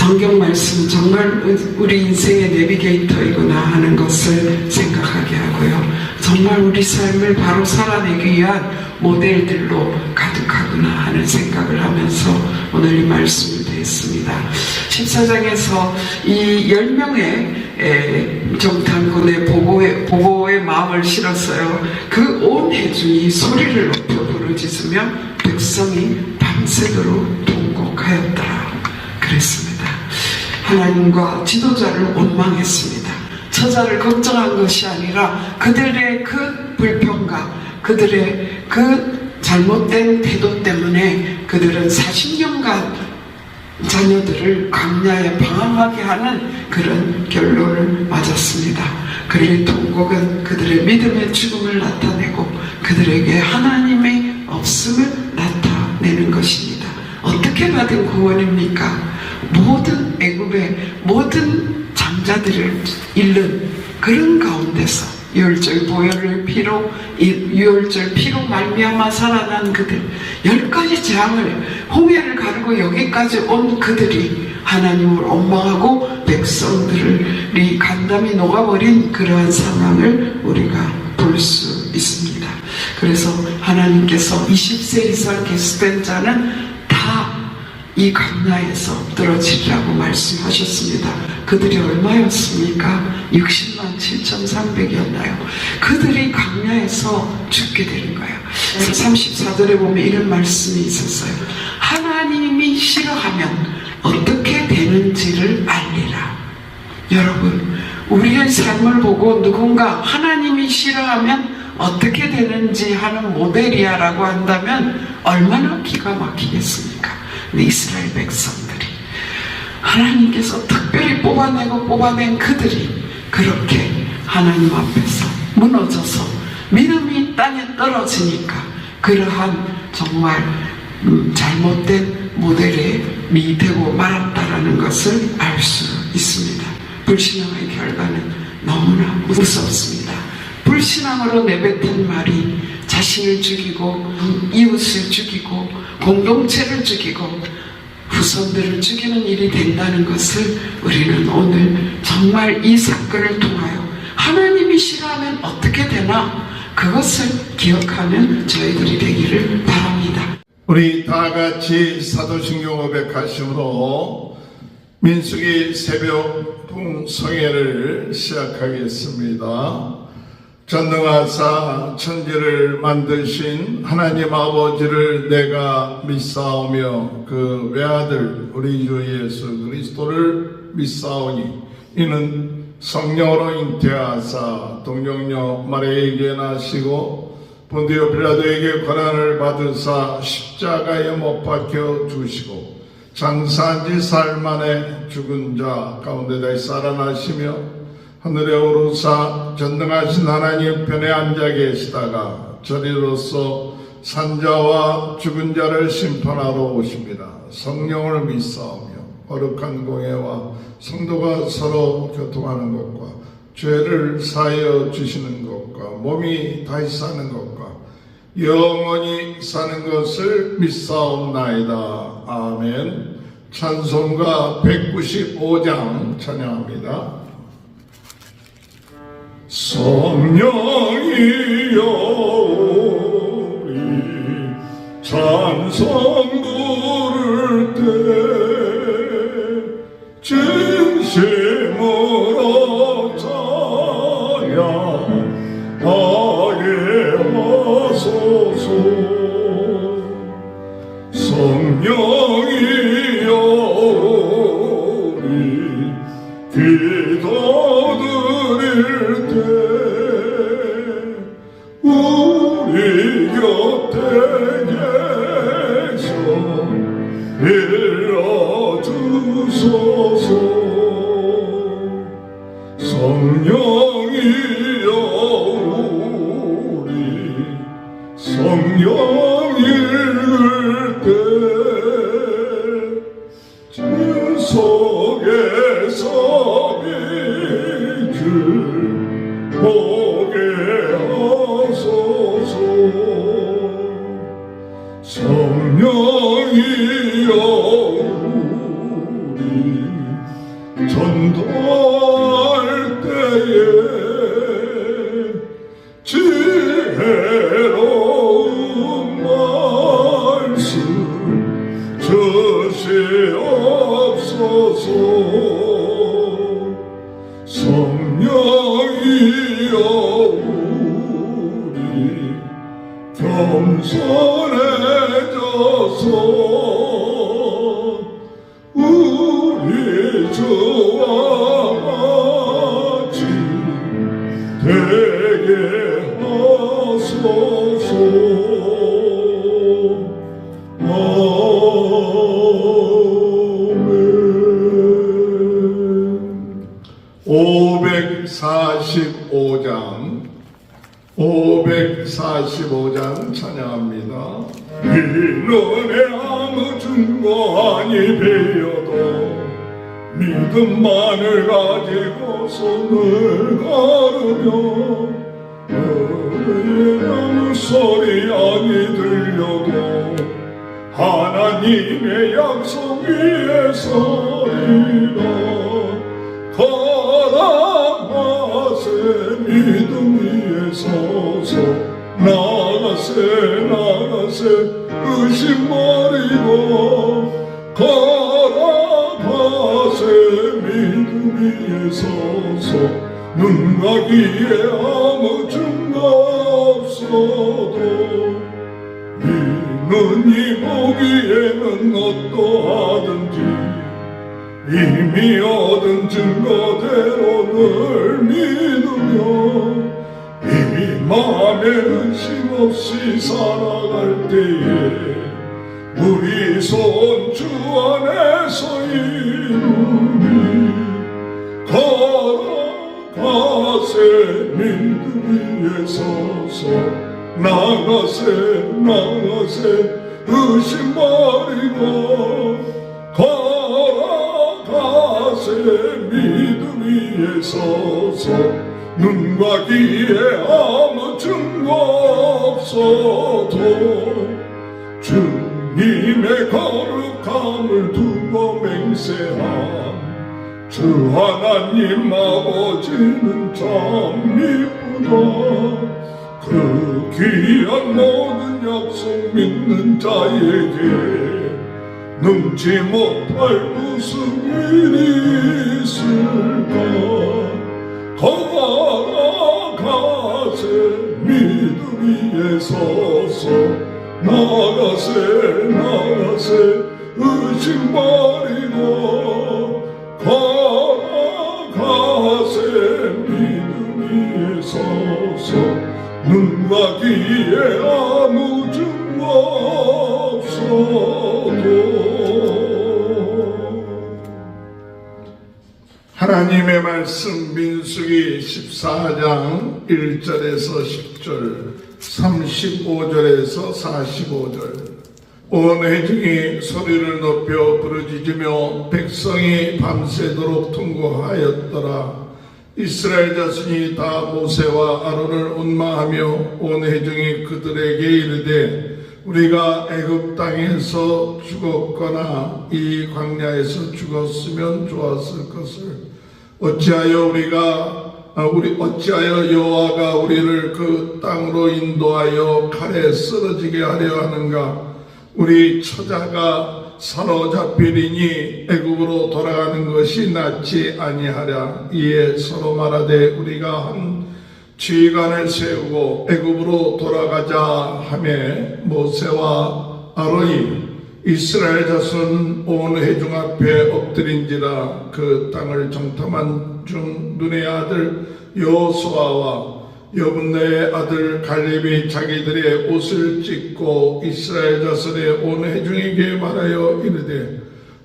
성경 말씀 정말 우리 인생의 내비게이터이구나 하는 것을 생각하게 하고요. 정말 우리 삶을 바로 살아내기 위한 모델들로 가득하구나 하는 생각을 하면서 오늘 이 말씀을 드렸습니다. 14장에서 이 10명의 정탐꾼의 보고의 마음을 실었어요. 그 온 회중이 소리를 높여 부르짖으며 백성이 밤새도록 통곡하였더라 그랬습니다. 하나님과 지도자를 원망했습니다. 처자를 걱정한 것이 아니라 그들의 그 불평과 그들의 그 잘못된 태도 때문에 그들은 40년간 자녀들을 광야에 방황하게 하는 그런 결론을 맞았습니다. 그들의 통곡은 그들의 믿음의 죽음을 나타내고 그들에게 하나님의 없음을 나타내는 것입니다. 어떻게 받은 구원입니까? 모든 애굽의 모든 장자들을 잃는 그런 가운데서 유월절 보혈의 피로 유월절 피로 말미암아 살아난 그들 10가지 재앙을 홍해를 가르고 여기까지 온 그들이 하나님을 원망하고 백성들이 간담이 녹아버린 그러한 상황을 우리가 볼 수 있습니다. 그래서 하나님께서 20세 이상 계수된 자는 다 이 광야에서 엎드러지리라고 말씀하셨습니다. 그들이 얼마였습니까? 60만 7,300이었나요? 그들이 광야에서 죽게 되는 거예요. 34절에 보면 이런 말씀이 있었어요. 하나님이 싫어하면 어떻게 되는지를 알리라. 여러분, 우리의 삶을 보고 누군가 하나님이 싫어하면 어떻게 되는지 하는 모델이야 라고 한다면 얼마나 기가 막히겠습니까? 이스라엘 백성들이 하나님께서 특별히 뽑아낸 그들이 그렇게 하나님 앞에서 무너져서 믿음이 땅에 떨어지니까 그러한 정말 잘못된 모델이 되고 말았다라는 것을 알 수 있습니다. 불신앙의 결과는 너무나 무섭습니다. 불신앙으로 내뱉은 말이 자신을 죽이고 이웃을 죽이고 공동체를 죽이고 후손들을 죽이는 일이 된다는 것을 우리는 오늘 정말 이 사건을 통하여 하나님이 싫어하면 어떻게 되나 그것을 기억하는 저희들이 되기를 바랍니다. 우리 다 같이 사도신경 500가심으로 민수기 새벽 성회를 시작하겠습니다. 전능하사 천지를 만드신 하나님 아버지를 내가 믿사오며 그 외아들 우리 주 예수 그리스도를 믿사오니 이는 성령으로 잉태하사 동정녀 마리아에게 나시고 본디오 빌라도에게 고난을 받으사 십자가에 못 박혀 주시고 장사한 지 사흘 만에 죽은 자 가운데 다시 살아나시며 하늘에 오르사 전능하신 하나님 편에 앉아 계시다가 저리로서 산자와 죽은 자를 심판하러 오십니다. 성령을 믿사오며 거룩한 공예와 성도가 서로 교통하는 것과 죄를 사하여 주시는 것과 몸이 다시 사는 것과 영원히 사는 것을 믿사옵나이다. 아멘. 찬송가 195장 찬양합니다. 성령이여 우리 찬송 부를 때 진심으로 찬양하게 하소서. 성령이여 우리 기도드릴 때 우리 곁에 계셔 일러주소서. 성령이여 우리 성령 읽을 때 주 속에서 빛을 보게 하소서. 성령이여 우리 전도할 때에 지혜로운 말씀 주시옵소서. 성령이여 우리 겸손해져서 우리 주와 같이 되게 하소서. 아멘. 545장 찬양합니다. 이는의 아무 증거 아니 배여도 믿음만을 가지고 손을 가르며 아무 소리 아니 들려도 하나님의 약속 위에 서리라. 걸어가세 믿음 위에 서서 나가세 의심 버리고 걸어가세 믿음 위에 서서 눈과 귀에 아무 증거 없어도 이 눈이 보기에는 어떠하든지 이미 얻은 증거대로를 믿으며 이 마음에 의심 없이 살아갈 때에 우리 손 주 안에서 이루니 걸어가세 믿음 위에 서서 나가세 의심 버리고 걸어가세 믿음 위에 서서 눈과 귀에 아무 증거 없어도 주님의 거룩함을 두고 맹세함. 주 하나님 아버지는 참 이쁘다. 그 귀한 모든 약속 믿는 자에게 num지 못할 무슨 일이 있을까. 걸어가세 믿음 위에 서서 나가세 의심 버리고 걸어가세 믿음 위에 서서 눈과 귀에 아무 증거 없어도. 하나님의 말씀 민수기 14장 1절에서 10절 35절에서 45절. 온 회중이 소리를 높여 부르짖으며 백성이 밤새도록 통곡하였더라. 이스라엘 자손이 다 모세와 아론을 원망하며 온 회중이 그들에게 이르되 우리가 애굽 땅에서 죽었거나 이 광야에서 죽었으면 좋았을 것을 어찌하여 여호와가 우리를 그 땅으로 인도하여 칼에 쓰러지게 하려 하는가. 우리 처자가 사로잡히리니 애굽으로 돌아가는 것이 낫지 아니하랴. 이에 서로 말하되 우리가 한 지휘관을 세우고 애굽으로 돌아가자 하매 모세와 아론이 이스라엘 자손 온 회중 앞에 엎드린지라. 그 땅을 정탐한 중 눈의 아들 여호수아와 여분네의 아들 갈렙이 자기들의 옷을 찢고 이스라엘 자손의 온 회중에게 말하여 이르되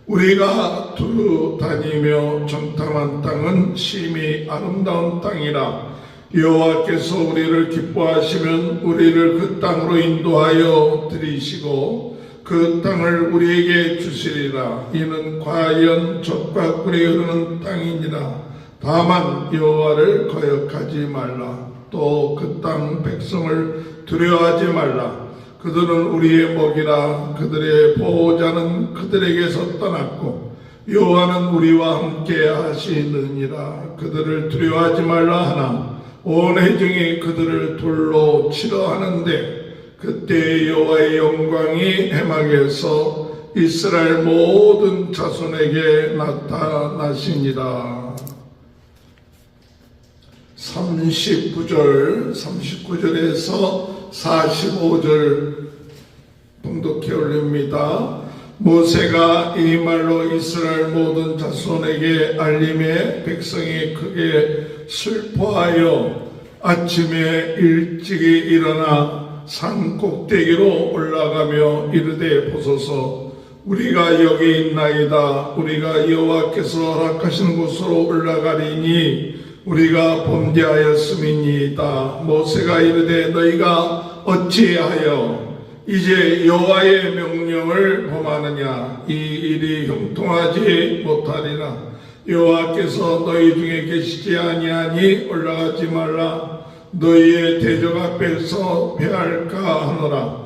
우리가 두루 다니며 정탐한 땅은 심히 아름다운 땅이라. 여호와께서 우리를 기뻐하시면 우리를 그 땅으로 인도하여 들이시고 그 땅을 우리에게 주시리라. 이는 과연 젖과 꿀이 흐르는 땅이니라. 다만 여호와를 거역하지 말라. 또 그 땅 백성을 두려워하지 말라. 그들은 우리의 먹이라. 그들의 보호자는 그들에게서 떠났고 여호와는 우리와 함께 하시느니라. 그들을 두려워하지 말라 하나 온 회중이 그들을 돌로 치러 하는데 그때 여호와의 영광이 해막에서 이스라엘 모든 자손에게 나타나시니라. 39절에서 45절 봉독해 올립니다. 모세가 이 말로 이스라엘 모든 자손에게 알림에 백성이 크게 슬퍼하여 아침에 일찍이 일어나 산 꼭대기로 올라가며 이르되 보소서 우리가 여기 있나이다. 우리가 여호와께서 허락하신 곳으로 올라가리니 우리가 범죄하였음이니이다. 모세가 이르되 너희가 어찌하여 이제 여호와의 명령을 범하느냐. 이 일이 형통하지 못하리라. 여호와께서 너희 중에 계시지 아니하니 올라가지 말라. 너희의 대적 앞에서 패할까 하노라.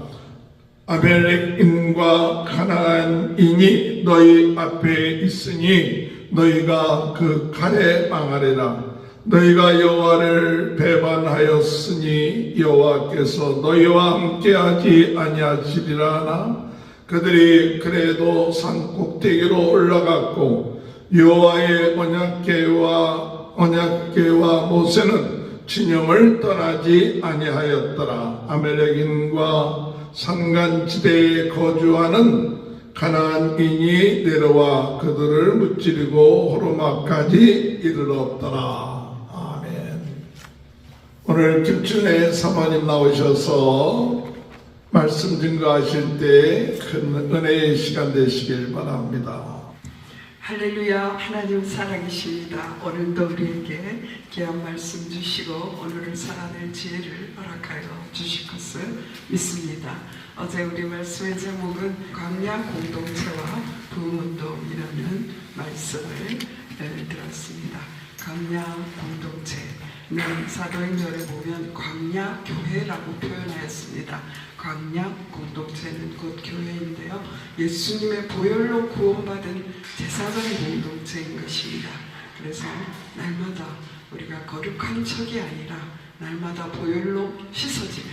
아벨렉인과 가나안인이 너희 앞에 있으니 너희가 그 칼에 망하리라. 너희가 여호와를 배반하였으니 여호와께서 너희와 함께하지 아니하시리라 하나 그들이 그래도 산 꼭대기로 올라갔고 여호와의 언약궤와 모세는 진영을 떠나지 아니하였더라. 아멜렉인과 산간지대에 거주하는 가나안인이 내려와 그들을 무찌르고 호르마까지 이르렀더라. 오늘 김춘혜 사모님 나오셔서 말씀 증거하실 때 큰 은혜의 시간 되시길 바랍니다. 할렐루야. 하나님 살아계십니다. 오늘도 우리에게 귀한 말씀 주시고 오늘을 살아낼 지혜를 허락하여 주실 것을 믿습니다. 어제 우리 말씀의 제목은 광야 공동체와 부흥운동이라는 말씀을 들었습니다. 광야 공동체는 사도행전에 보면 광야 교회라고 표현하였습니다. 광야 공동체는 곧 교회인데요. 예수님의 보혈로 구원받은 제사장 공동체인 것입니다. 그래서 날마다 우리가 거룩한 척이 아니라 날마다 보혈로 씻어지는,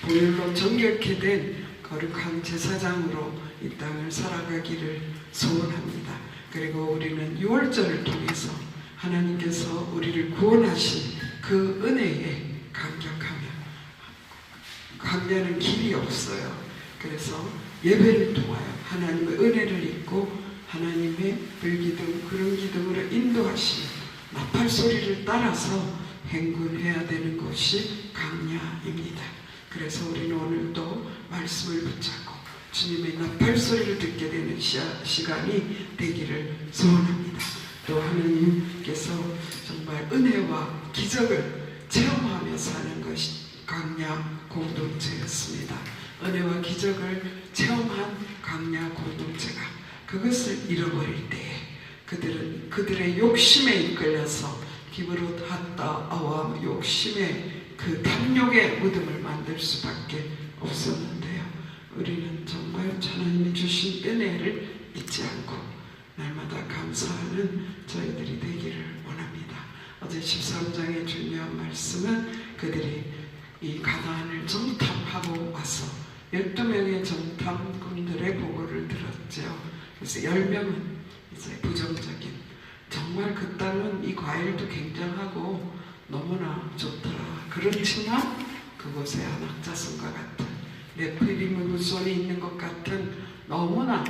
보혈로 정결케 된 거룩한 제사장으로 이 땅을 살아가기를 소원합니다. 그리고 우리는 유월절을 통해서 하나님께서 우리를 구원하신 그 은혜에 감격하며, 광야는 길이 없어요. 그래서 예배를 통하여 하나님의 은혜를 입고 하나님의 불기둥, 구름 기둥으로 인도하시는 나팔 소리를 따라서 행군해야 되는 곳이 광야입니다. 그래서 우리는 오늘도 말씀을 붙잡고 주님의 나팔 소리를 듣게 되는 시간이 되기를 소원합니다. 또 하나님께서 정말 은혜와 기적을 체험하며 사는 것이 광야 공동체였습니다. 은혜와 기적을 체험한 광야 공동체가 그것을 잃어버릴 때에 그들은 그들의 욕심에 이끌려서 기브롯 핫다아와 욕심의 그 탐욕의 무덤을 만들 수밖에 없었는데요. 우리는 정말 하나님이 주신 은혜를 잊지 않고 날마다 감사하는 저희들이 되기를 원합니다. 어제 13장의 중요한 말씀은 그들이 이 가나안을 정탐하고 와서 12명의 정탐꾼들의 보고를 들었죠. 그래서 10명은 이제 부정적인, 정말 그 땅은 이 과일도 굉장하고 너무나 좋더라. 그렇지만 그곳에 안악자손과 같은 네피림의 후손이 있는 것 같은 너무나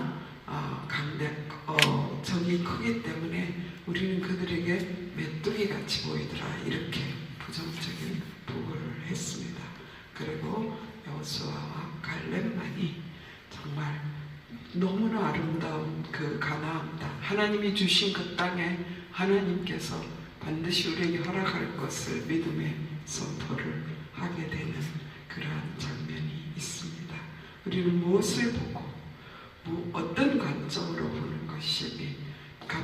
적이 크기 때문에 우리는 그들에게 메뚜기 같이 보이더라. 이렇게 부정적인 보고를 했습니다. 그리고 여호수아와 갈렙만이 정말 너무나 아름다운 그 가나안 땅, 하나님이 주신 그 땅에 하나님께서 반드시 우리에게 허락할 것을 믿음의 선포를 하게 되는 그러한 장면이 있습니다. 우리는 무엇을 보고 어떤 관점으로 보는 것이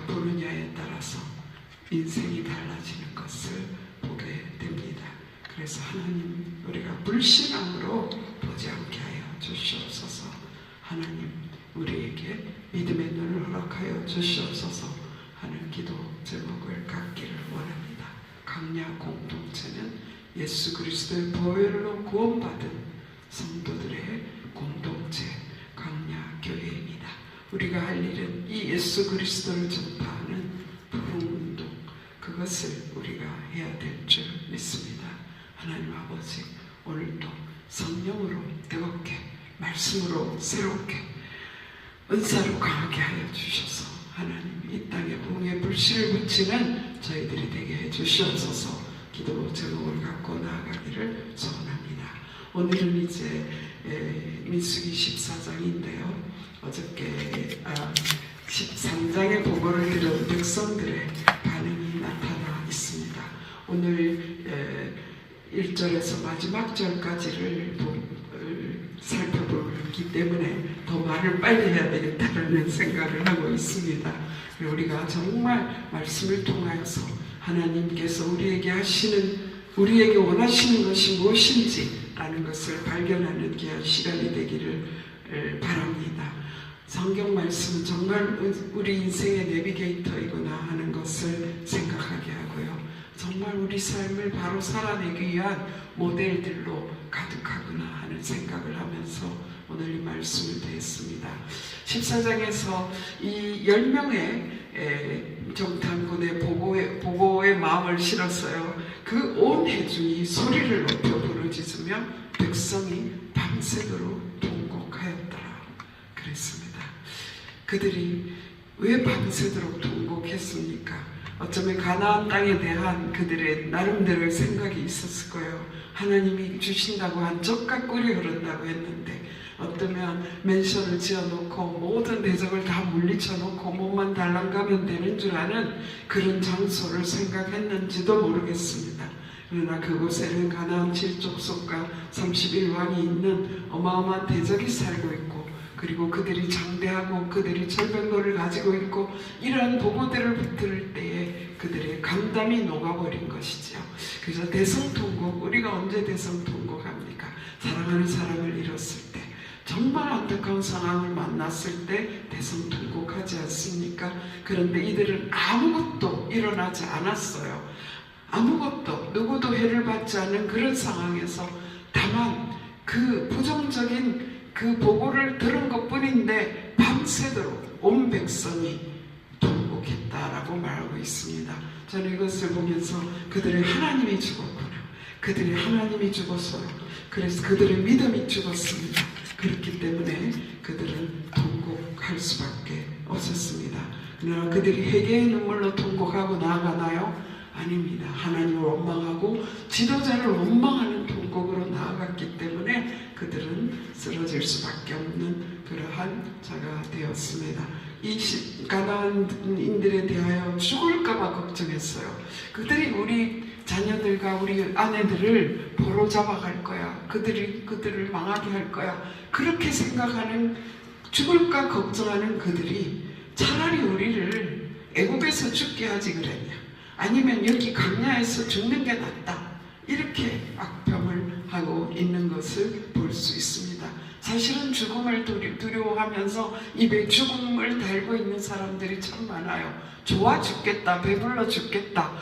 보느냐에 따라서 인생이 달라지는 것을 보게 됩니다. 그래서 하나님, 우리가 불신앙으로 보지 않게 하여 주시옵소서. 하나님, 우리에게 믿음의 눈을 허락하여 주시옵소서 하는 기도 제목을 갖기를 원합니다. 강야 공동체는 예수 그리스도의 보혈로 구원받은 성도들의 공동체 강야 교회입니다. 우리가 할 일은 이 예수 그리스도를 전파하는 부흥운동, 그것을 우리가 해야 될 줄 믿습니다. 하나님 아버지, 오늘도 성령으로 뜨겁게, 말씀으로 새롭게, 은사로 강하게 하여 주셔서 하나님 이 땅에 부흥의 불씨를 붙이는 저희들이 되게 해 주시옵소서. 기도 제목을 갖고 나아가기를 소원합니다. 오늘은 이제 민수기 14장인데요. 어저께 13장의 보고를 들은 백성들의 반응이 나타나 있습니다. 오늘 1절에서 마지막 절까지를 살펴보기 때문에 더 말을 빨리 해야 되겠다는 생각을 하고 있습니다. 우리가 정말 말씀을 통하여서 하나님께서 우리에게 원하시는 것이 무엇인지 라는 것을 발견하는 귀한 시간이 되기를 바랍니다. 성경 말씀은 정말 우리 인생의 내비게이터이구나 하는 것을 생각하게 하고요. 정말 우리 삶을 바로 살아내기 위한 모델들로 가득하구나 하는 생각을 하면서 오늘 이 말씀을 드렸습니다. 14장에서 이 10명의 정탐꾼의 보고의 마음을 실었어요. 그 온 회중이 소리를 높여 부르짖으며 백성이 밤새도록 통곡하였더라 그랬습니다. 그들이 왜 밤새도록 통곡했습니까? 어쩌면 가나안 땅에 대한 그들의 나름대로의 생각이 있었을 거예요. 하나님이 주신다고 한 젖과 꿀이 흐른다고 했는데 어쩌면 맨션을 지어놓고 모든 대적을 다 물리쳐놓고 몸만 달랑가면 되는 줄 아는 그런 장소를 생각했는지도 모르겠습니다. 그러나 그곳에는 가나안 7족속과 31왕이 있는 어마어마한 대적이 살고 있고, 그리고 그들이 장대하고 그들이 철병거를 가지고 있고, 이러한 보고들을 들을 때에 그들의 감담이 녹아버린 것이죠. 그래서 대성통곡, 우리가 언제 대성통곡합니까? 사랑하는 사람을 잃었을 때, 정말 안타까운 상황을 만났을 때 대성통곡하지 않습니까? 그런데 이들은 아무것도 일어나지 않았어요. 아무것도, 누구도 해를 받지 않은 그런 상황에서 다만 그 부정적인 그 보고를 들은 것뿐인데 밤새도록 온 백성이 통곡했다라고 말하고 있습니다. 저는 이것을 보면서 그들의 하나님이 죽었구나, 그들의 하나님이 죽었어요. 그래서 그들의 믿음이 죽었습니다. 그렇기 때문에 그들은 통곡할 수밖에 없었습니다. 그러나 그들이 회개의 눈물로 통곡하고 나아가나요? 아닙니다. 하나님을 원망하고 지도자를 원망하는 통곡으로 나아갔기 때문에 그들은 쓰러질 수밖에 없는 그러한 자가 되었습니다. 이 가나안인들에 대하여 죽을까봐 걱정했어요. 그들이 우리 자녀들과 우리 아내들을 보로 잡아갈 거야. 그들을 망하게 할 거야. 그렇게 생각하는, 죽을까 걱정하는 그들이 차라리 우리를 애굽에서 죽게 하지 그랬냐, 아니면 여기 강야에서 죽는 게 낫다, 이렇게 악평을 하고 있는 것을 볼 수 있습니다. 사실은 죽음을 두려워하면서 입에 죽음을 달고 있는 사람들이 참 많아요. 좋아 죽겠다, 배불러 죽겠다,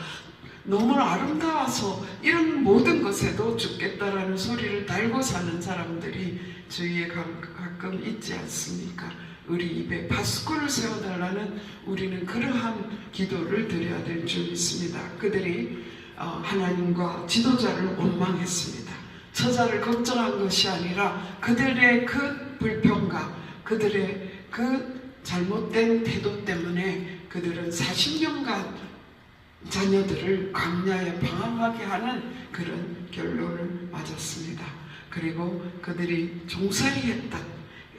너무 아름다워서 이런 모든 것에도 죽겠다라는 소리를 달고 사는 사람들이 주위에 가끔 있지 않습니까? 우리 입에 바스코를 세워달라는, 우리는 그러한 기도를 드려야 될 줄 믿습니다. 그들이 하나님과 지도자를 원망했습니다. 처자를 걱정한 것이 아니라 그들의 그 불평과 그들의 그 잘못된 태도 때문에 그들은 40년간 자녀들을 광야에 방황하게 하는 그런 결론을 맞았습니다. 그리고 그들이 종살이 했던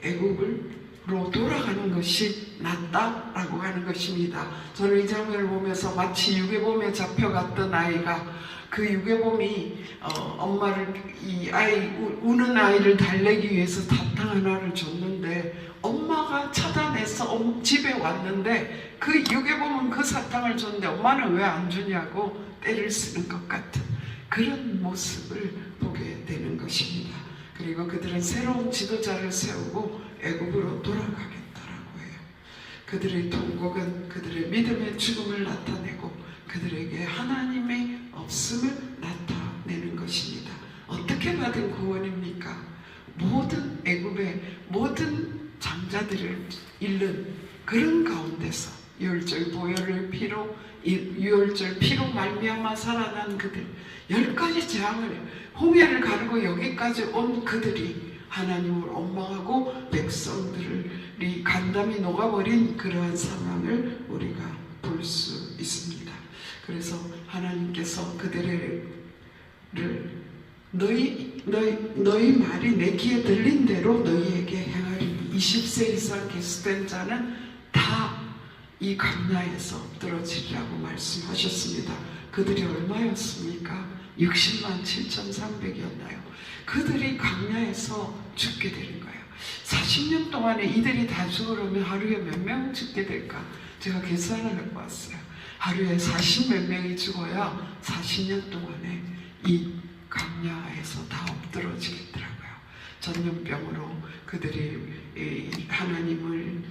애굽으로 돌아가는 것이 낫다라고 하는 것입니다. 저는 이 장면을 보면서 마치 유괴범에 잡혀갔던 아이가, 그 유괴범이 엄마를, 이 아이, 우는 아이를 달래기 위해서 사탕 하나를 줬는데 엄마가 차단해서 집에 왔는데 그 유괴범은 그 사탕을 줬는데 엄마는 왜 안 주냐고 때를 쓰는 것 같은 그런 모습을 보게 되는 것입니다. 그리고 그들은 새로운 지도자를 세우고 애굽으로 돌아가겠다라고 해요. 그들의 통곡은 그들의 믿음의 죽음을 나타내고 그들에게 하나님의 없음을 나타내는 것입니다. 어떻게 받은 구원입니까? 모든 애굽의 모든 장자들을 잃는 그런 가운데서 유월절 보혈의 피로 유월절 피로 말미암아 살아난 그들 10가지 재앙을 홍해를 가르고 여기까지 온 그들이 하나님을 원망하고 백성들이 간담이 녹아버린 그러한 상황을 우리가 볼 수 있습니다. 그래서 하나님께서 그들을 너희 말이 내 귀에 들린 대로 너희에게 행하리니 20세 이상 계수된 자는 다 이 광야에서 엎드러지리라고 말씀하셨습니다. 그들이 얼마였습니까? 60만 7,300이었나요? 그들이 광야에서 죽게 되는 거예요. 40년 동안에 이들이 다 죽으려면 하루에 몇 명 죽게 될까? 제가 계산을 해봤어요. 하루에 40몇 명이 죽어야 40년 동안에 이 광야에서 다 엎드러지겠더라고요. 전염병으로 그들이 하나님을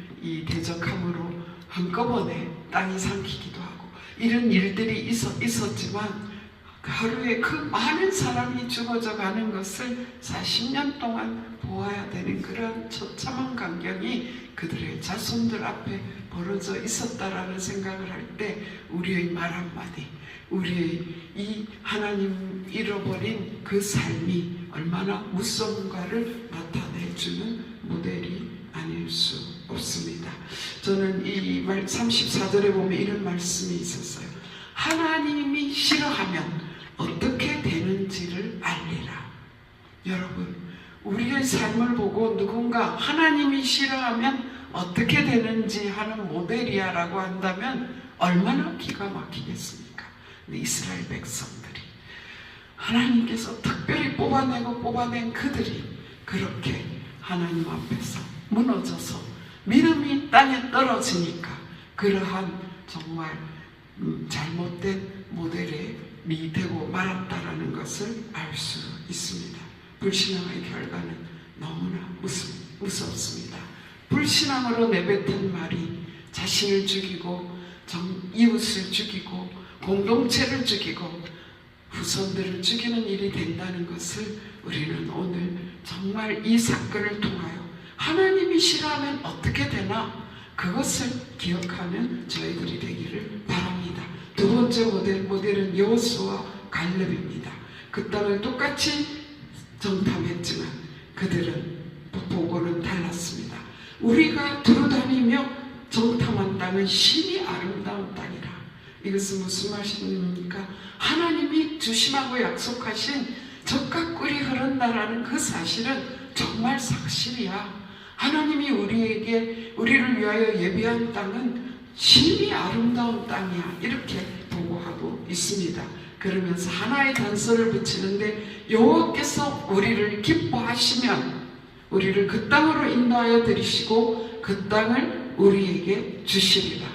대적함으로 한꺼번에 땅이 삼키기도 하고 이런 일들이 있었지만 하루에 그 많은 사람이 죽어져 가는 것을 40년 동안 보아야 되는 그런 처참한 광경이 그들의 자손들 앞에 벌어져 있었다라는 생각을 할 때 우리의 말 한마디, 우리의 이 하나님 잃어버린 그 삶이 얼마나 무서운가를 나타내주는 모델이 아닐 수 없습니다. 저는 이 말 34절에 보면 이런 말씀이 있었어요. 하나님이 싫어하면 어떻게 되는지를 알리라. 여러분, 우리의 삶을 보고 누군가 하나님이 싫어하면 어떻게 되는지 하는 모델이야 라고 한다면 얼마나 기가 막히겠습니까? 이스라엘 백성들이 하나님께서 특별히 뽑아낸 그들이 그렇게 하나님 앞에서 무너져서 믿음이 땅에 떨어지니까 그러한 정말 잘못된 모델이 되고 말았다라는 것을 알 수 있습니다. 불신앙의 결과는 너무나 무섭습니다. 불신앙으로 내뱉은 말이 자신을 죽이고 이웃을 죽이고 공동체를 죽이고 후손들을 죽이는 일이 된다는 것을 우리는 오늘 정말 이 사건을 통하여 하나님이 싫어하면 어떻게 되나 그것을 기억하는 저희들이 되기를 바랍니다. 두 번째 모델은 여호수아와 갈렙입니다. 그 땅을 똑같이 정탐했지만 그들은 보고는 달랐습니다. 우리가 두루다니며 정탐한 땅은 신이 아름다운 땅이라. 이것은 무슨 말씀입니까? 하나님이 주심하고 약속하신 젖과 꿀이 흐른다라는 그 사실은 정말 사실이야. 하나님이 우리를 위하여 예비한 땅은 신이 아름다운 땅이야. 이렇게 보고하고 있습니다. 그러면서 하나의 단서를 붙이는데 여호와께서 우리를 기뻐하시면 우리를 그 땅으로 인도하여 들이시고 그 땅을 우리에게 주시리라.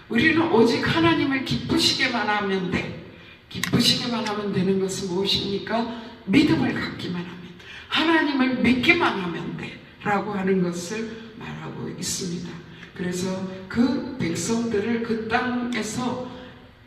우리는 오직 하나님을 기쁘시게만 하면 돼. 기쁘시게만 하면 되는 것은 무엇입니까? 믿음을 갖기만 하면, 하나님을 믿기만 하면 돼 라고 하는 것을 말하고 있습니다. 그래서 그 백성들을 그 땅에서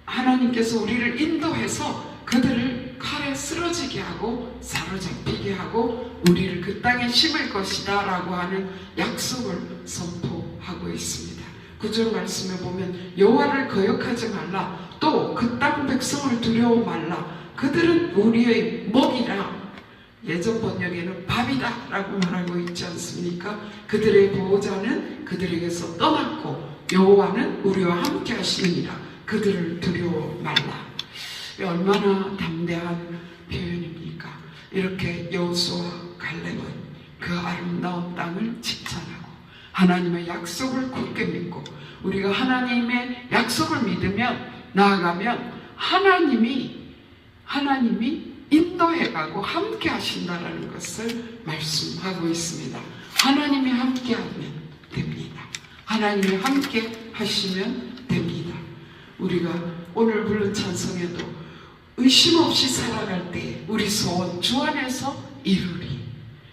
하나님께서 우리를 인도해서 그들을 칼에 쓰러지게 하고 사로잡히게 하고 우리를 그 땅에 심을 것이다 라고 하는 약속을 선포하고 있습니다. 9절 말씀에 보면 여호와를 거역하지 말라, 또 그 땅 백성을 두려워 말라, 그들은 우리의 먹이라. 예전 번역에는 밥이다 라고 말하고 있지 않습니까? 그들의 보호자는 그들에게서 떠났고 여호와는 우리와 함께 하시느니라. 그들을 두려워 말라. 얼마나 담대한 표현입니까? 이렇게 여호수아와 갈렙은 그 아름다운 땅을 칭찬하고 하나님의 약속을 굳게 믿고 우리가 하나님의 약속을 믿으면 나아가면 하나님이 인도해가고 함께 하신다라는 것을 말씀하고 있습니다. 하나님이 함께 하면 됩니다. 하나님이 함께 하시면 됩니다. 우리가 오늘 부른 찬송에도 의심 없이 살아갈 때 우리 소원 주 안에서 이루리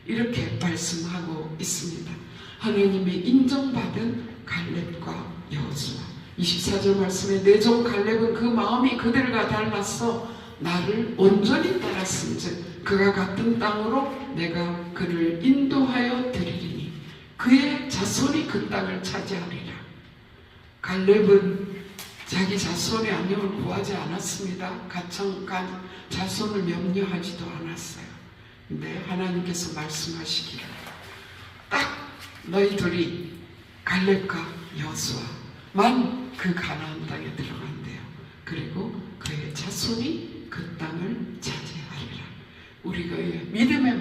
이렇게 말씀하고 있습니다. 하나님의 인정받은 갈렙과 여호수아. 24절 말씀에 내 종 갈렙은 그 마음이 그들과 달라서 나를 온전히 따랐은즉 그가 같은 땅으로 내가 그를 인도하여 드리리니 그의 자손이 그 땅을 차지하리라. 갈렙은 자기 자손의 안녕을 구하지 않았습니다. 자손을 염려하지도 않았어요. 근데 하나님께서 말씀하시기를 딱 너희들이 갈렙과 여호수아만 그 가나안 땅에 들어간대요. 그리고 그의 자손이 그 땅을 차지하리라. 우리의 믿음의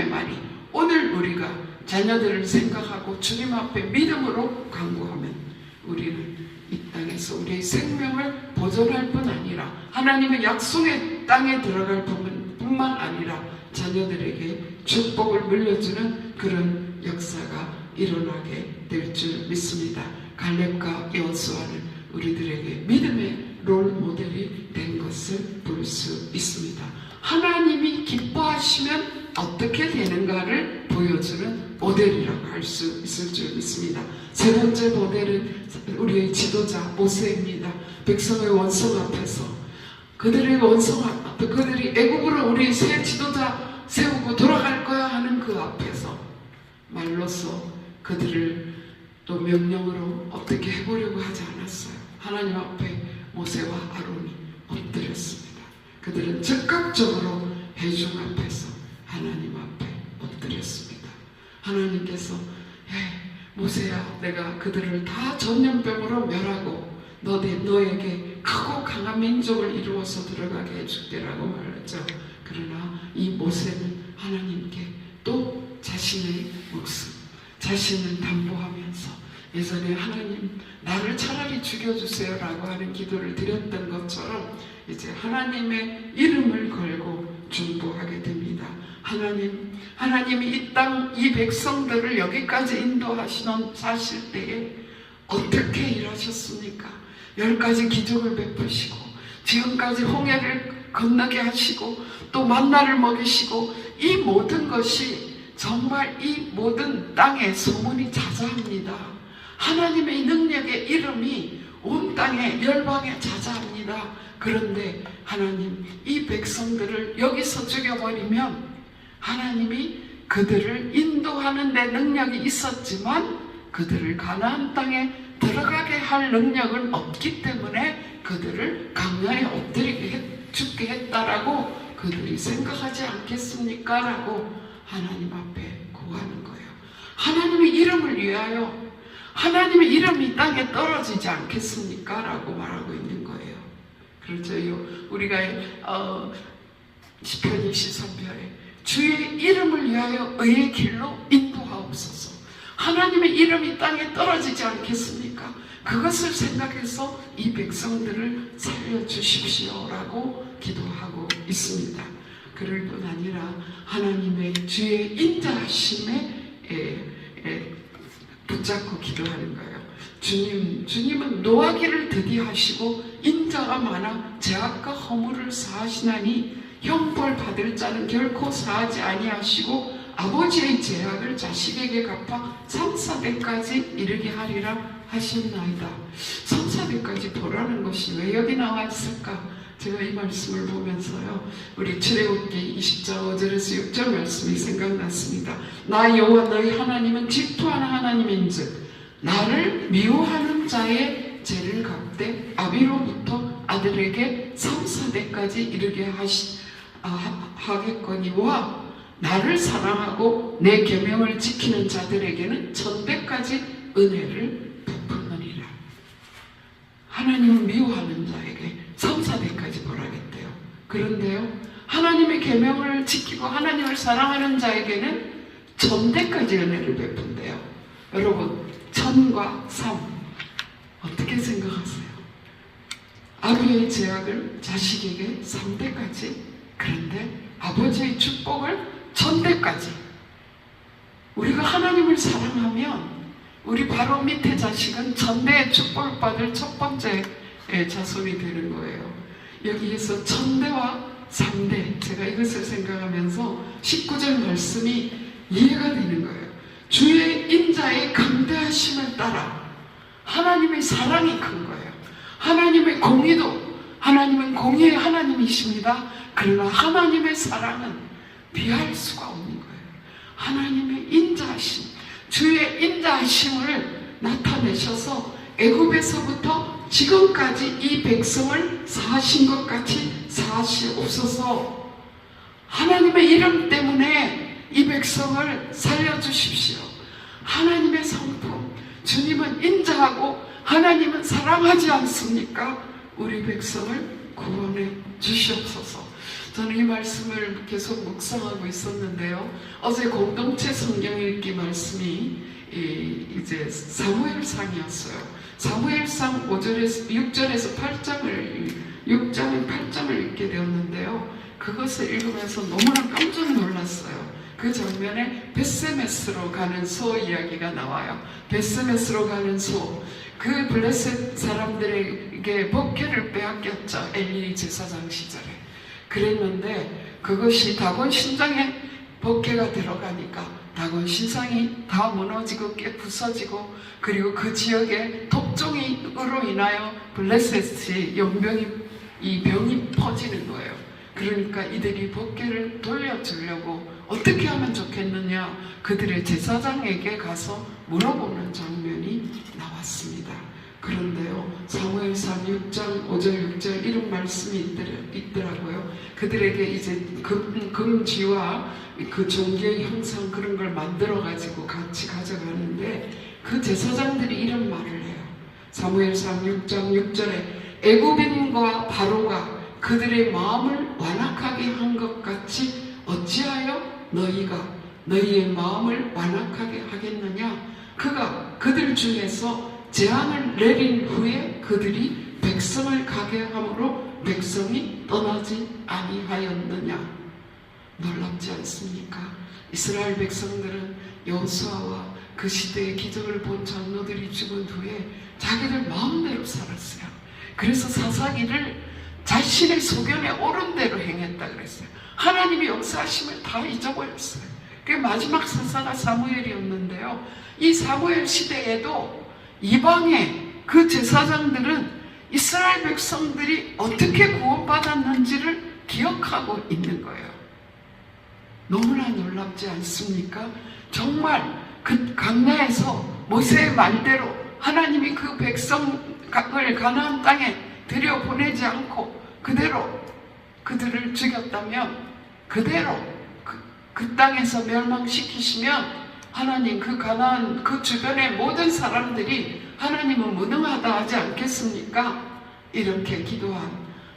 말이 오늘 우리가 자녀들을 생각하고 주님 앞에 믿음으로 간구하면 우리는 이 땅에서 우리의 생명을 보존할 뿐 아니라 하나님의 약속의 땅에 들어갈 뿐만 아니라 자녀들에게 축복을 물려주는 그런 역사가 일어나게 될 줄 믿습니다. 갈렙과 여호수아는 우리들에게 믿음의 롤 모델이 된 것을 볼 수 있습니다. 하나님이 기뻐하시면 어떻게 되는가를 보여주는 모델이라고 할 수 있을 줄 믿습니다. 세 번째 모델은 우리의 지도자 모세입니다. 백성의 원성 앞에서 그들이 애굽으로 우리 새 지도자 세우고 돌아갈 거야 하는 그 앞에서 말로써 그들을 또 명령으로 어떻게 해보려고 하지 않았어요. 하나님 앞에 모세와 아론이 엎드렸습니다. 그들은 즉각적으로 회중 앞에서 하나님 앞에 엎드렸습니다. 하나님께서 모세야, 내가 그들을 다 전염병으로 멸하고 너에게 크고 강한 민족을 이루어서 들어가게 해줄게라고 말했죠. 그러나 이 모세는 하나님께 또 자신의 목숨, 자신을 담보하면서 예전에 하나님 나를 차라리 죽여주세요라고 하는 기도를 드렸던 것처럼 이제 하나님의 이름을 걸고 중보하게 됩니다. 하나님이 이 백성들을 여기까지 인도하실 때에 어떻게 일하셨습니까? 10가지 기적을 베푸시고 지금까지 홍해를 건너게 하시고 또 만나를 먹이시고 이 모든 것이 정말 이 모든 땅에 소문이 자자합니다. 하나님의 능력의 이름이 온 땅에 열방에 자자합니다. 그런데 하나님 이 백성들을 여기서 죽여버리면 하나님이 그들을 인도하는 데 능력이 있었지만 그들을 가나안 땅에 들어가게 할 능력은 없기 때문에 그들을 강야에 엎드리게 죽게 했다라고 그들이 생각하지 않겠습니까? 라고 하나님 앞에 구하는 거예요. 하나님의 이름을 위하여 하나님의 이름이 땅에 떨어지지 않겠습니까? 라고 말하고 있는 거예요. 그렇죠. 우리가 시편 23편에 주의 이름을 위하여 의의 길로 인도하옵소서. 하나님의 이름이 땅에 떨어지지 않겠습니까? 그것을 생각해서 이 백성들을 살려주십시오라고 기도하고 있습니다. 그럴 뿐 아니라 하나님의 주의 인자하심에 붙잡고 기도하는 거예요. 주님은 노하기를 드디하시고 인자가 많아 죄악과 허물을 사하시나니 형벌 받을 자는 결코 사하지 아니하시고 아버지의 죄악을 자식에게 갚아 3, 4대까지 이르게 하리라 하셨나이다. 3, 4대까지 보라는 것이 왜 여기 나와 있을까? 제가 이 말씀을 보면서요, 우리 출애굽기 20장 5절에서 6절 말씀이 생각났습니다. 나 여호와 너희 하나님은 질투하는 하나님인즉 나를 미워하는 자의 죄를 갚되 아비로부터 아들에게 3, 4대까지 이르게 하겠거니와 나를 사랑하고 내 계명을 지키는 자들에게는 1000대까지 은혜를 베푸느니라. 하나님은 미워하는 자에게 3, 4대까지 벌하겠대요. 그런데요, 하나님의 계명을 지키고 하나님을 사랑하는 자에게는 1000대까지 은혜를 베푼대요. 여러분, 1000과 3 어떻게 생각하세요? 아비의 죄악을 자식에게 3대까지, 그런데 아버지의 축복을 1000대까지. 우리가 하나님을 사랑하면 우리 바로 밑에 자식은 1000대의 축복을 받을 첫 번째 자손이 되는 거예요. 여기에서 1000대와 3대, 제가 이것을 생각하면서 19절 말씀이 이해가 되는 거예요. 주의 인자의 강대하심을 따라 하나님의 사랑이 큰 거예요. 하나님의 공의도, 하나님은 공의의 하나님이십니다. 그러나 하나님의 사랑은 비할 수가 없는 거예요. 하나님의 인자하심, 주의 인자하심을 나타내셔서 애굽에서부터 지금까지 이 백성을 사하신 것 같이 사하시옵소서. 하나님의 이름 때문에 이 백성을 살려주십시오. 하나님의 성품, 주님은 인자하고 하나님은 사랑하지 않습니까? 우리 백성을 구원해 주시옵소서. 저는 이 말씀을 계속 묵상하고 있었는데요. 어제 공동체 성경 읽기 말씀이 이제 사무엘상이었어요. 사무엘상 6절에서 8장을 읽게 되었는데요. 그것을 읽으면서 너무나 깜짝 놀랐어요. 그 장면에 벳세메스로 가는 소 이야기가 나와요. 벳세메스로 가는 소. 그 블레셋 사람들에게 법궤를 빼앗겼죠. 엘리 제사장 시절에. 그랬는데 그것이 다곤 신장에 법궤가 들어가니까 다곤 신상이 다 무너지고 부서지고, 그리고 그 지역에 독종으로 인하여 블레셋이 이 병이 퍼지는 거예요. 그러니까 이들이 법궤를 돌려주려고 어떻게 하면 좋겠느냐, 그들의 제사장에게 가서 물어보는 장면이 나왔습니다. 그런데요, 사무엘상 6장 5절 6절 이런 말씀이 있더라고요. 그들에게 이제 금지와 그 종교의 형상 그런 걸 만들어 가지고 같이 가져가는데, 그 제사장들이 이런 말을 해요. 사무엘상 6장 6절에 애굽인과 바로가 그들의 마음을 완악하게 한 것 같이 어찌하여 너희가 너희의 마음을 완악하게 하겠느냐. 그들 중에서 재앙을 내린 후에 그들이 백성을 가게 함으로 백성이 떠나지 아니하였느냐. 놀랍지 않습니까? 이스라엘 백성들은 여호수아와 그 시대의 기적을 본 장로들이 죽은 후에 자기들 마음대로 살았어요. 그래서 사사기를 자신의 소견에 옳은 대로 행했다 그랬어요. 하나님의 역사하심을 다 잊어버렸어요. 그 마지막 사사가 사무엘이었는데요. 이 사무엘 시대에도 이방의 그 제사장들은 이스라엘 백성들이 어떻게 구원받았는지를 기억하고 있는 거예요. 너무나 놀랍지 않습니까? 정말 그 광야에서 모세의 말대로 하나님이 그 백성을 가나안 땅에 들여보내지 않고 그대로 그들을 죽였다면, 그대로 그 땅에서 멸망시키시면 하나님 그 가나안 그 주변의 모든 사람들이 하나님은 무능하다 하지 않겠습니까? 이렇게 기도한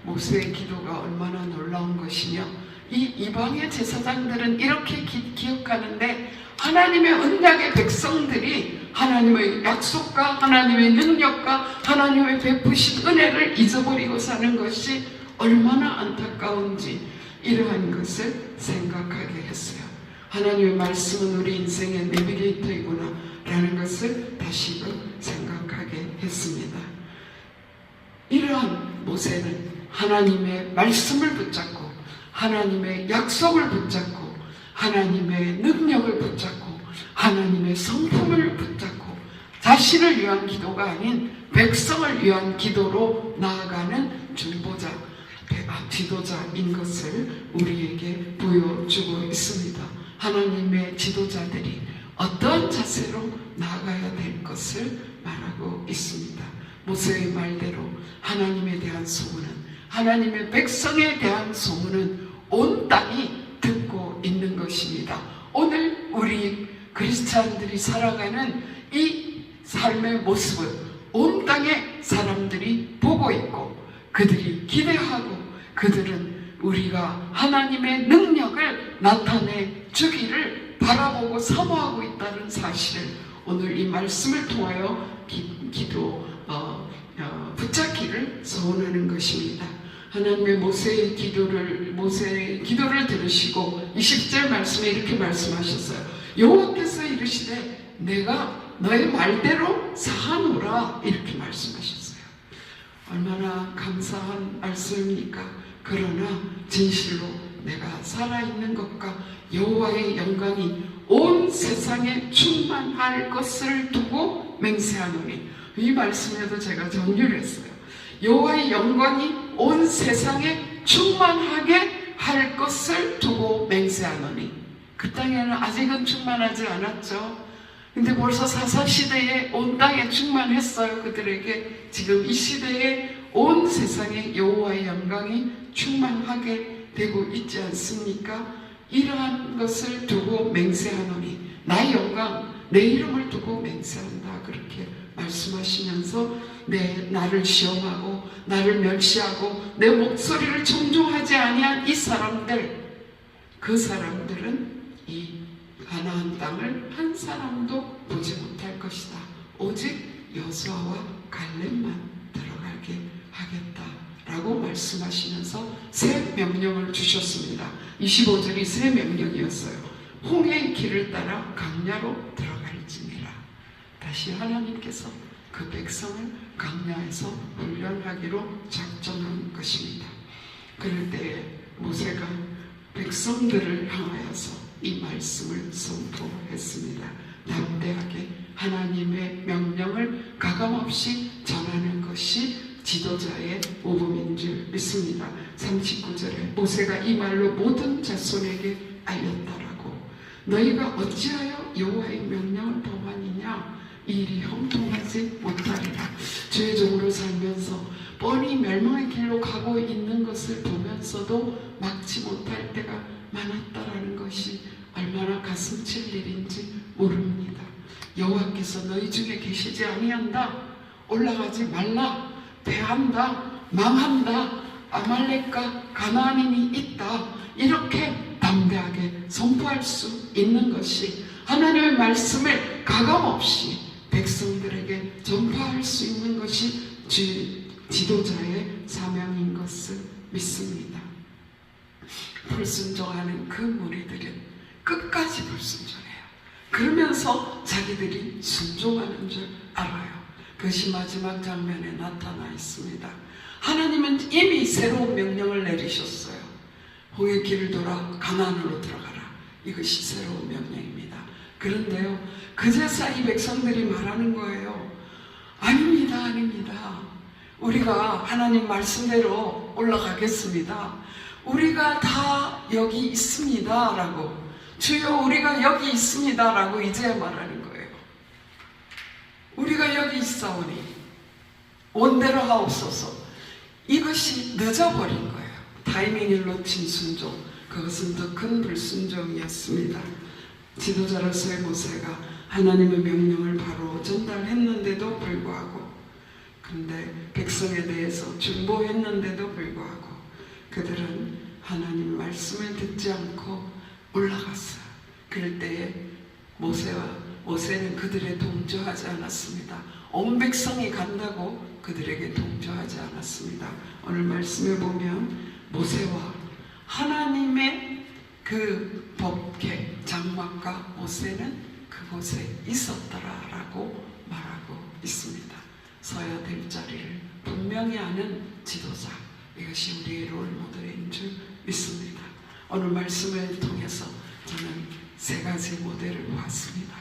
모세의 기도가 얼마나 놀라운 것이며, 이 이방의 제사장들은 이렇게 기억하는데, 하나님의 언약의 백성들이 하나님의 약속과 하나님의 능력과 하나님의 베푸신 은혜를 잊어버리고 사는 것이 얼마나 안타까운지 이러한 것을 생각하게 했어요. 하나님의 말씀은 우리 인생의 내비게이터이구나 라는 것을 다시금 생각하게 했습니다. 이러한 모세는 하나님의 말씀을 붙잡고 하나님의 약속을 붙잡고 하나님의 능력을 붙잡고 하나님의 성품을 붙잡고 자신을 위한 기도가 아닌 백성을 위한 기도로 나아가는 지도자인 것을 우리에게 보여주고 있습니다. 하나님의 지도자들이 어떠한 자세로 나아가야 될 것을 말하고 있습니다. 모세의 말대로 하나님에 대한 소문은, 하나님의 백성에 대한 소문은 온 땅이 듣고 있는 것입니다. 오늘 우리 그리스찬들이 살아가는 이 삶의 모습을 온 땅의 사람들이 보고 있고 그들이 기대하고 그들은 우리가 하나님의 능력을 나타내 주기를 바라보고 사모하고 있다는 사실을 오늘 이 말씀을 통하여 붙잡기를 소원하는 것입니다. 하나님의 모세의 기도를 들으시고 20절 말씀에 이렇게 말씀하셨어요. 여호와께서 이르시되 내가 너의 말대로 사하노라, 이렇게 말씀하셨어요. 얼마나 감사한 말씀입니까? 그러나 진실로 내가 살아있는 것과 여호와의 영광이 온 세상에 충만할 것을 두고 맹세하노니 이 말씀에도 제가 정리를 했어요. 여호와의 영광이 온 세상에 충만하게 할 것을 두고 맹세하노니. 그 땅에는 아직은 충만하지 않았죠. 근데 벌써 사사시대에 온 땅에 충만했어요. 그들에게 지금 이 시대에 온 세상에 여호와의 영광이 충만하게 되고 있지 않습니까? 이러한 것을 두고 맹세하노니 나의 영광, 내 이름을 두고 맹세한다. 그렇게 말씀하시면서 나를 시험하고 나를 멸시하고 내 목소리를 존중하지 아니한 이 사람들, 그 사람들은 이 가나안 땅을 한 사람도 보지 못할 것이다. 오직 여호수아와 갈렙만 들어가게 하겠다라고 말씀하시면서 새 명령을 주셨습니다. 25절이 새 명령이었어요. 홍해의 길을 따라 강야로 들어갈지니라. 다시 하나님께서 그 백성을 강야에서 훈련하기로 작정한 것입니다. 그럴 때에 모세가 백성들을 향하여서 이 말씀을 선포했습니다. 담대하게 하나님의 명령을 가감없이 전하는 것이 지도자의 모범인 줄 믿습니다. 39절에 모세가 이 말로 모든 자손에게 알렸다라고. 너희가 어찌하여 여호와의 명령을 범하느냐? 이 일이 형통하지 못하리라. 주의 종으로 살면서 뻔히 멸망의 길로 가고 있는 것을 보면서도 막지 못할 때가 많았다라는 것이 얼마나 가슴칠 일인지 모릅니다. 여호와께서 너희 중에 계시지 아니한다. 올라가지 말라. 패한다. 망한다. 아말렉과 가나안인이 있다. 이렇게 담대하게 선포할 수 있는 것이 하나님의 말씀을 가감없이 백성들에게 전파할 수 있는 것이 지도자의 사명인 것을 믿습니다. 불순종하는 그 무리들은 끝까지 불순종해요. 그러면서 자기들이 순종하는 줄 알아요. 그것이 마지막 장면에 나타나 있습니다. 하나님은 이미 새로운 명령을 내리셨어요. 홍해 길을 돌아 가나안으로 들어가라. 이것이 새로운 명령입니다. 그런데요, 그제서 이 백성들이 말하는 거예요. 아닙니다, 아닙니다. 우리가 하나님 말씀대로 올라가겠습니다. 우리가 다 여기 있습니다 라고. 주여 우리가 여기 있습니다 라고 이제 말하는 거예요. 우리가 여기 있사오니 원대로 하옵소서. 이것이 늦어버린 거예요. 타이밍을 놓친 순종, 그것은 더 큰 불순종이었습니다. 지도자로서의 모세가 하나님의 명령을 바로 전달했는데도 불구하고, 근데 백성에 대해서 중보했는데도 불구하고 그들은 하나님 말씀을 듣지 않고 올라갔어요. 그럴 때에 모세는 그들에 동조하지 않았습니다. 온 백성이 간다고 그들에게 동조하지 않았습니다. 오늘 말씀에 보면 모세와 하나님의 그 법궤 장막과 모세는 그곳에 있었더라라고 말하고 있습니다. 서야 될 자리를 분명히 아는 지도자, 이것이 우리의 롤 모델인 줄 믿습니다. 오늘 말씀을 통해서 저는 세 가지 모델을 보았습니다.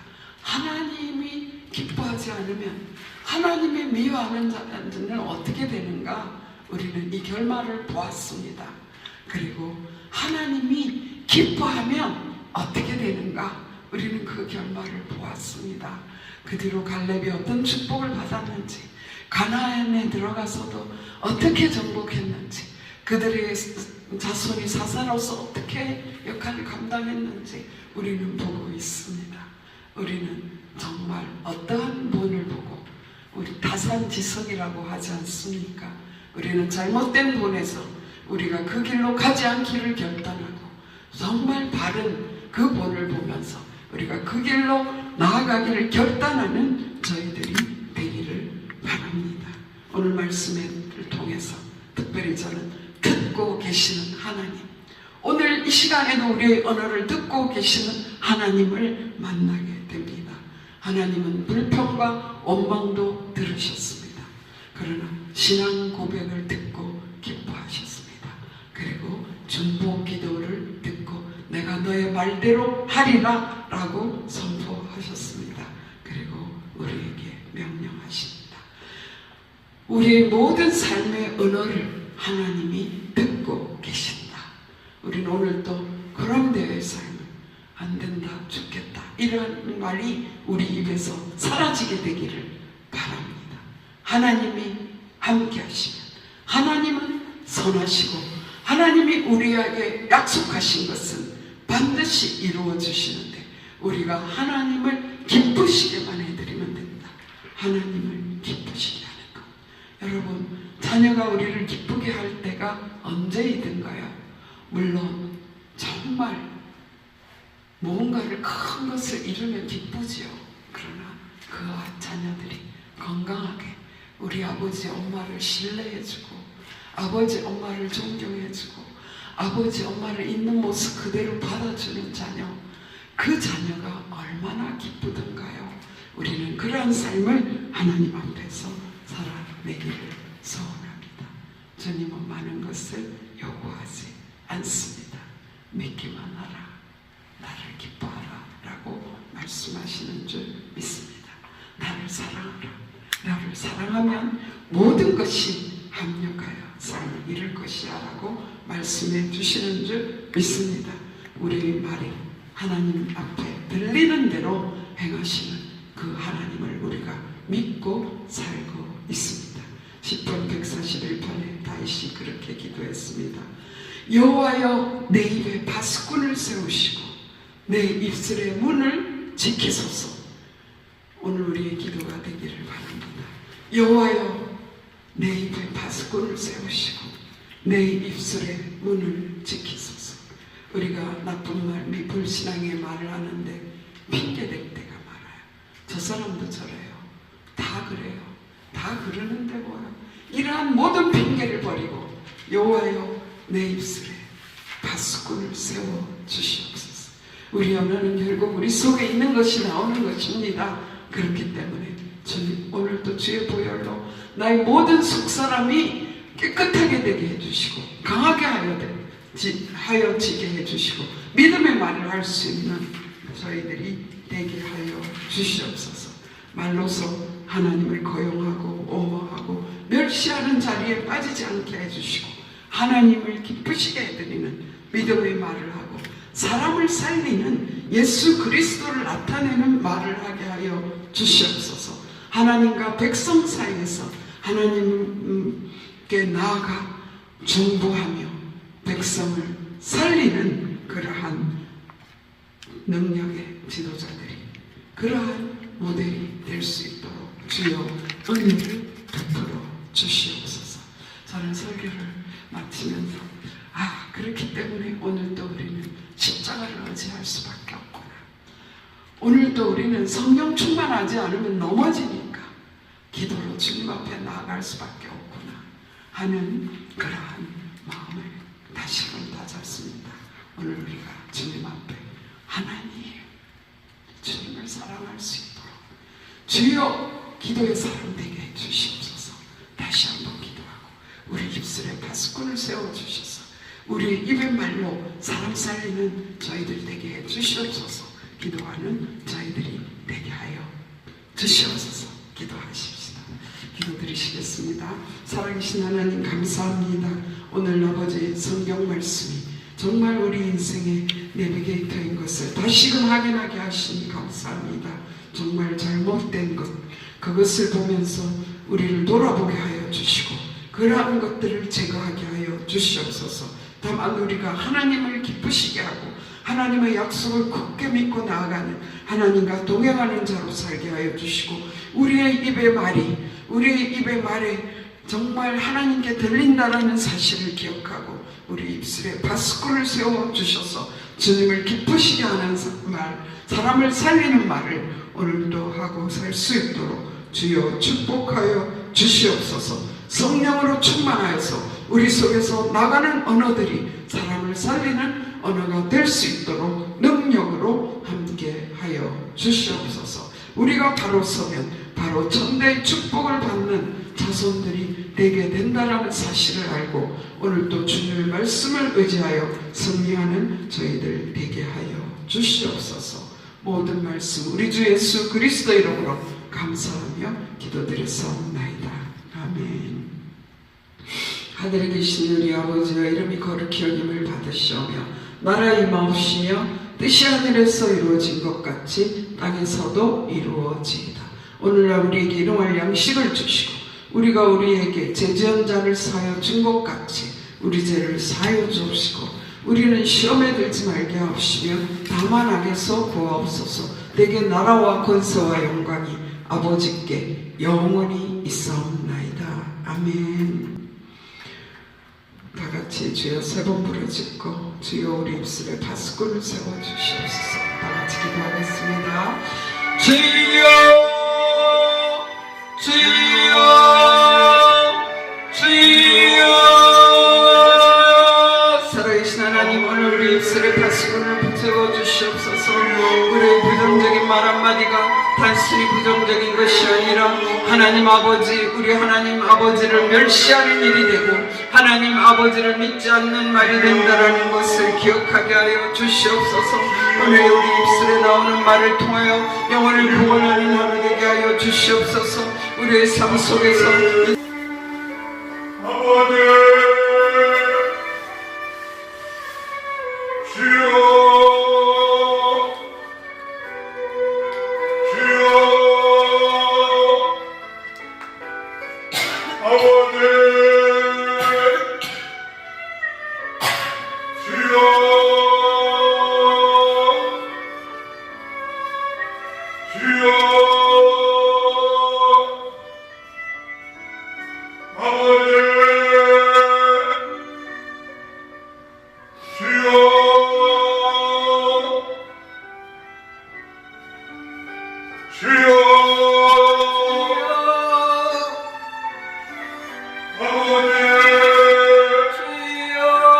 하나님이 기뻐하지 않으면, 하나님이 미워하는 자는 어떻게 되는가? 우리는 이 결말을 보았습니다. 그리고 하나님이 기뻐하면 어떻게 되는가? 우리는 그 결말을 보았습니다. 그 뒤로 갈렙이 어떤 축복을 받았는지, 가나안에 들어가서도 어떻게 정복했는지, 그들의 자손이 사사로서 어떻게 역할을 감당했는지 우리는 보고 있습니다. 우리는 정말 어떠한 본을 보고, 우리 타산지석이라고 하지 않습니까? 우리는 잘못된 본에서 우리가 그 길로 가지 않기를 결단하고 정말 바른 그 본을 보면서 우리가 그 길로 나아가기를 결단하는 저희들이 되기를 바랍니다. 오늘 말씀을 통해서 특별히 저는 듣고 계시는 하나님, 오늘 이 시간에도 우리의 언어를 듣고 계시는 하나님을 만나게 됩니다. 하나님은 불평과 원망도 들으셨습니다. 그러나 신앙 고백을 듣고 기뻐하셨습니다. 그리고 중보 기도를 듣고 내가 너의 말대로 하리라 라고 선포하셨습니다. 그리고 우리에게 명령하십니다. 우리의 모든 삶의 언어를 하나님이 듣고 계신다. 우리는 오늘도 그런 데의 삶을 안 된다, 죽겠다 이런 말이 우리 입에서 사라지게 되기를 바랍니다. 하나님이 함께 하시면 하나님은 선하시고 하나님이 우리에게 약속하신 것은 반드시 이루어 주시는데 우리가 하나님을 기쁘시게만 해드리면 된다. 하나님을 기쁘시게 하는 것. 여러분, 자녀가 우리를 기쁘게 할 때가 언제이든가요? 물론 정말 뭔가를 큰 것을 이루면 기쁘지요. 그러나 그 자녀들이 건강하게 우리 아버지 엄마를 신뢰해주고 아버지 엄마를 존경해주고 아버지 엄마를 있는 모습 그대로 받아주는 자녀, 그 자녀가 얼마나 기쁘던가요. 우리는 그러한 삶을 하나님 앞에서 살아내기를 소원합니다. 주님은 많은 것을 요구하지 않습니다. 믿기만 하라, 나를 기뻐하라 라고 말씀하시는 줄 믿습니다. 나를 사랑하라, 나를 사랑하면 모든 것이 합력하여 삶을 이룰 것이야 라고 말씀해 주시는 줄 믿습니다. 우리의 말이 하나님 앞에 들리는 대로 행하시는 그 하나님을 우리가 믿고 살고 있습니다. 10편 141편에 다윗이 그렇게 기도했습니다. 여호와여, 내 입에 바스꾼을 세우시고 내 입술의 문을 지키소서. 오늘 우리의 기도가 되기를 바랍니다. 여호와여, 내 입에 바스꾼을 세우시고 내 입술의 문을 지키소서. 우리가 나쁜 말, 불신앙의 말을 하는데 핑계댈 때가 많아요. 저 사람도 저래요. 다 그래요. 다 그러는데 뭐야. 이러한 모든 핑계를 버리고 여호와여, 내 입술에 바스꾼을 세워 주시옵소서. 우리 언어는 결국 우리 속에 있는 것이 나오는 것입니다. 그렇기 때문에 주님, 오늘도 주의 보혈로 나의 모든 속사람이 깨끗하게 되게 해주시고 강하게 하여 지게 해주시고 믿음의 말을 할 수 있는 저희들이 되게 하여 주시옵소서. 말로서 하나님을 거용하고 옹호하고 멸시하는 자리에 빠지지 않게 해주시고 하나님을 기쁘시게 해드리는 믿음의 말을 하고 사람을 살리는 예수 그리스도를 나타내는 말을 하게 하여 주시옵소서. 하나님과 백성 사이에서 하나님께 나아가 중보하며 백성을 살리는 그러한 능력의 지도자들이 그러한 모델이 될 수 있도록 주여 은혜를 베풀어 주시옵소서. 저는 설교를 마치면서 그렇기 때문에 오늘도 우리는 십자가를 의지할 수밖에 없구나. 오늘도 우리는 성령 충만하지 않으면 넘어지니까 기도로 주님 앞에 나아갈 수밖에 없구나 하는 그러한 마음을 다시금 다잡습니다. 오늘 우리가 주님 앞에 하나님, 주님을 사랑할 수 있도록 주여 기도의 사람 되게 해주시옵소서. 다시 한번 기도하고 우리 입술에 바스꾼을 세워주셔서 우리 입의 말로 사람 살리는 저희들 되게 해주시옵소서. 기도하는 저희들이 되게 하여 주시옵소서. 기도하십시다. 기도드리시겠습니다. 살아계신 하나님 감사합니다. 오늘 아버지 성경 말씀이 정말 우리 인생의 내비게이터인 것을 다시금 확인하게 하시니 감사합니다. 정말 잘못된 것, 그것을 보면서 우리를 돌아보게 하여 주시고 그러한 것들을 제거하게 하여 주시옵소서. 다만 우리가 하나님을 기쁘시게 하고 하나님의 약속을 굳게 믿고 나아가는 하나님과 동행하는 자로 살게 하여 주시고 우리의 입의 말에 정말 하나님께 들린다라는 사실을 기억하고 우리 입술에 바스꾼을 세워주셔서 주님을 기쁘시게 하는 말, 사람을 살리는 말을 오늘도 하고 살 수 있도록 주여 축복하여 주시옵소서. 성령으로 충만하여서 우리 속에서 나가는 언어들이 사람을 살리는 언어가 될 수 있도록 능력으로 함께하여 주시옵소서. 우리가 바로 서면 바로 천대의 축복을 받는 자손들이 되게 된다라는 사실을 알고 오늘도 주님의 말씀을 의지하여 승리하는 저희들 되게 하여 주시옵소서. 모든 말씀 우리 주 예수 그리스도 이름으로 감사하며 기도드렸사옵나이다. 아멘. 하늘에 계신 우리 아버지가 이름이 거룩히 여김을 받으시오며 나라 임하옵시며 뜻이 하늘에서 이루어진 것 같이 땅에서도 이루어지이다. 오늘날 우리에게 일용할 양식을 주시고 우리가 우리에게 죄지은 자를 사하여 준 것 같이 우리 죄를 사하여 주옵시고 우리는 시험에 들지 말게 하옵시며 다만 악에서 구하옵소서. 내게 나라와 권세와 영광이 아버지께 영원히 있사옵나이다. 아멘. 다 같이 주여 세 번 부르짖고 주여 우리 입술에 파수꾼을 세워주시옵소서. 다 같이 기도하겠습니다. 주여 주여 주여. 살아계신 하나님, 오늘 우리 입술에 파수꾼을 세워주시옵소서. 우리의 부정적인 말 한마디가 단순히 부정적인 것이 아니라 하나님 아버지, 우리 하나님 아버지를 멸시하는 일이 되고 하나님 아버지를 믿지 않는 말이 된다라는 것을 기억하게 하여 주시옵소서. 오늘 우리 입술에 나오는 말을 통하여 영혼을 구원하는 하루 되게 하여 주시옵소서. 우리의 삶 속에서 아버지 주여 주여 아버지 주여 주여 아버지 주여 주여 아버지 주여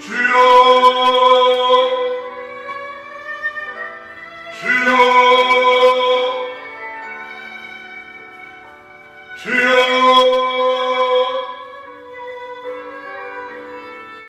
주여 주여 주여